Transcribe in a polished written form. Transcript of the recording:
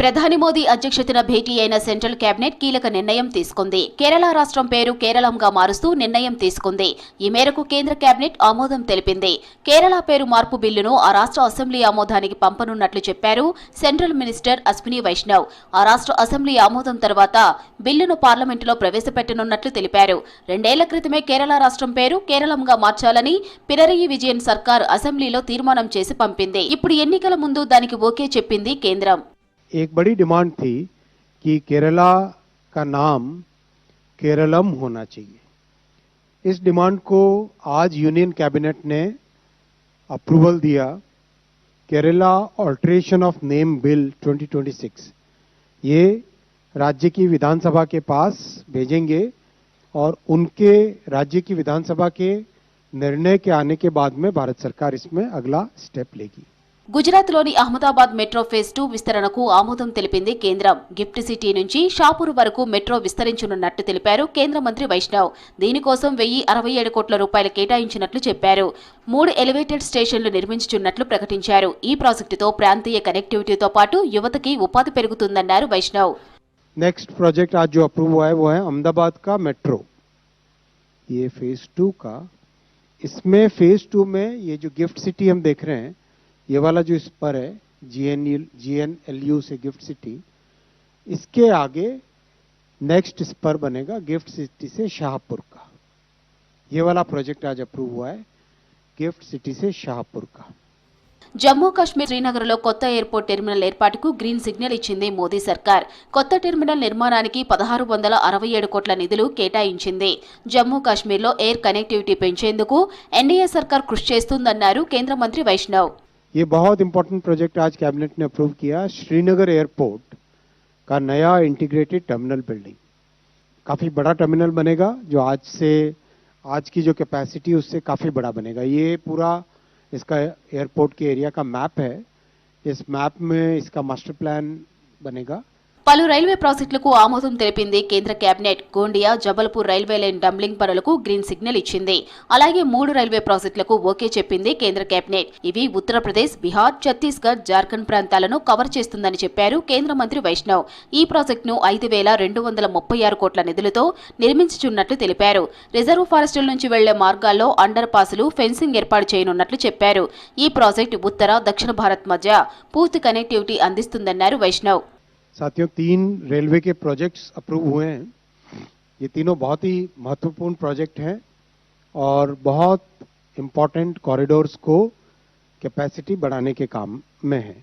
ప్రధాని మోదీ అధ్యక్షతన భేటీ అయిన సెంట్రల్ కేబినెట్ కీలక నిర్ణయం తీసుకుంది. కేరళ రాష్ట్రం పేరు కేరళంగా మారుస్తూ నిర్ణయం తీసుకుంది. ఈ మేరకు కేంద్ర కేబినెట్ ఆమోదం తెలిపింది. కేరళ పేరు మార్పు బిల్లును ఆ రాష్ట్ర అసెంబ్లీ ఆమోదానికి పంపనున్నట్లు చెప్పారు సెంట్రల్ మినిస్టర్ అశ్విని వైష్ణవ్. ఆ రాష్ట్ర అసెంబ్లీ ఆమోదం తర్వాత బిల్లును పార్లమెంటులో ప్రవేశపెట్టనున్నట్లు తెలిపారు. 2 ఏళ్ల క్రితమే కేరళ రాష్ట్రం పేరు కేరళంగా మార్చాలని పినరయి విజయన్ సర్కార్ అసెంబ్లీలో తీర్మానం చేసి పంపింది. ఇప్పుడు ఎన్నికల ముందు దానికి ఓకే చెప్పింది కేంద్రం. एक बड़ी डिमांड थी कि केरला का नाम केरलम होना चाहिए। इस डिमांड को आज यूनियन कैबिनेट ने अप्रूवल दिया। Kerala alteration of name bill 2026 ये राज्य की विधानसभा के पास भेजेंगे और उनके राज्य की विधानसभा के निर्णय के आने के बाद में भारत सरकार इसमें अगला स्टेप लेगी। గుజరాత్లోని అహ్మదాబాద్ మెట్రో ఫేజ్ 2 విస్తరణకు ఆమోదం తెలిపింది కేంద్రం. గిఫ్ట్ సిటీ నుంచి షాపూర్ వరకు మెట్రో విస్తరించనున్నట్టు తెలిపారు కేంద్ర మంత్రి వైష్ణవ్. దీనికోసం 1067 కోట్ల రూపాయలు కేటాయించినట్లు చెప్పారు. 3 ఎలివేటెడ్ స్టేషన్లు నిర్మించుచున్నట్లు ప్రకటించారు. ఈ ప్రాజెక్టుతో ప్రాంతీయ కనెక్టివిటీతో పాటు యువతకి ఉపాధి పెరుగుతుందన్నారు వైష్ణవ్. नेक्स्ट प्रोजेक्ट आज जो अप्रूव हुआ है वो है अहमदाबाद का मेट्रो, ये फेज 2 का। इसमें फेज 2 में ये जो गिफ्ट सिटी हम देख रहे हैं, ये वाला जो स्पर है GNLU से गिफ्ट सिटी, इसके आगे नेक्स्ट स्पर बनेगा गिफ्ट सिटी से शाहपुर का। ये वाला प्रोजेक्ट आज अप्रूव हुआ है गिफ्ट सिटी से शाहपुर का। జమ్మూ కాశ్మీర్ శ్రీనగర్లో కొత్త ఎయిర్పోర్ట్ టెర్మినల్ ఏర్పాటుకు గ్రీన్ సిగ్నల్ ఇచ్చింది మోదీ సర్కార్. కొత్త టెర్మినల్ నిర్మాణానికి 1667 కోట్ల నిధులు కేటాయించింది. జమ్మూ కాశ్మీర్లో ఎయిర్ కనెక్టివిటీ పెంచేందుకు ఎన్డీఏ సర్కార్ కృషి చేస్తుందన్నారు కేంద్ర మంత్రి వైష్ణవ్. ये बहुत इंपॉर्टेंट प्रोजेक्ट आज कैबिनेट ने अप्रूव किया। श्रीनगर एयरपोर्ट का नया इंटीग्रेटेड टर्मिनल बिल्डिंग, काफ़ी बड़ा टर्मिनल बनेगा जो आज की जो कैपेसिटी उससे काफ़ी बड़ा बनेगा। ये पूरा इसका एयरपोर्ट के एरिया का मैप है। इस मैप में इसका मास्टर प्लान बनेगा। పలు రైల్వే ప్రాజెక్టులకు ఆమోదం తెలిపింది కేంద్ర cabinet. Gondia Jabalpur railway line doubling పనులకు గ్రీన్ సిగ్నల్ ఇచ్చింది. అలాగే 3 రైల్వే ప్రాజెక్టులకు ఓకే చెప్పింది కేంద్ర కేబినెట్. ఇవి ఉత్తరప్రదేశ్, బీహార్, ఛత్తీస్గఢ్, జార్ఖండ్ ప్రాంతాలను కవర్ చేస్తుందని చెప్పారు కేంద్ర మంత్రి వైష్ణవ్. ఈ ప్రాజెక్టును 5236 కోట్ల నిధులతో నిర్మించుచున్నట్లు తెలిపారు. రిజర్వ్ ఫారెస్టుల నుంచి వెళ్లే మార్గాల్లో అండర్ పాసులు, ఫెన్సింగ్ ఏర్పాటు చేయనున్నట్లు చెప్పారు. ఈ ప్రాజెక్టు ఉత్తర, దక్షిణ భారత్ మధ్య పూర్తి కనెక్టివిటీ అందిస్తుందన్నారు వైష్ణవ్. साथियों, 3 रेलवे के प्रोजेक्ट्स अप्रूव हुए हैं। ये तीनों बहुत ही महत्वपूर्ण प्रोजेक्ट हैं और बहुत इम्पोर्टेंट कॉरिडोर्स को कैपेसिटी बढ़ाने के काम में हैं।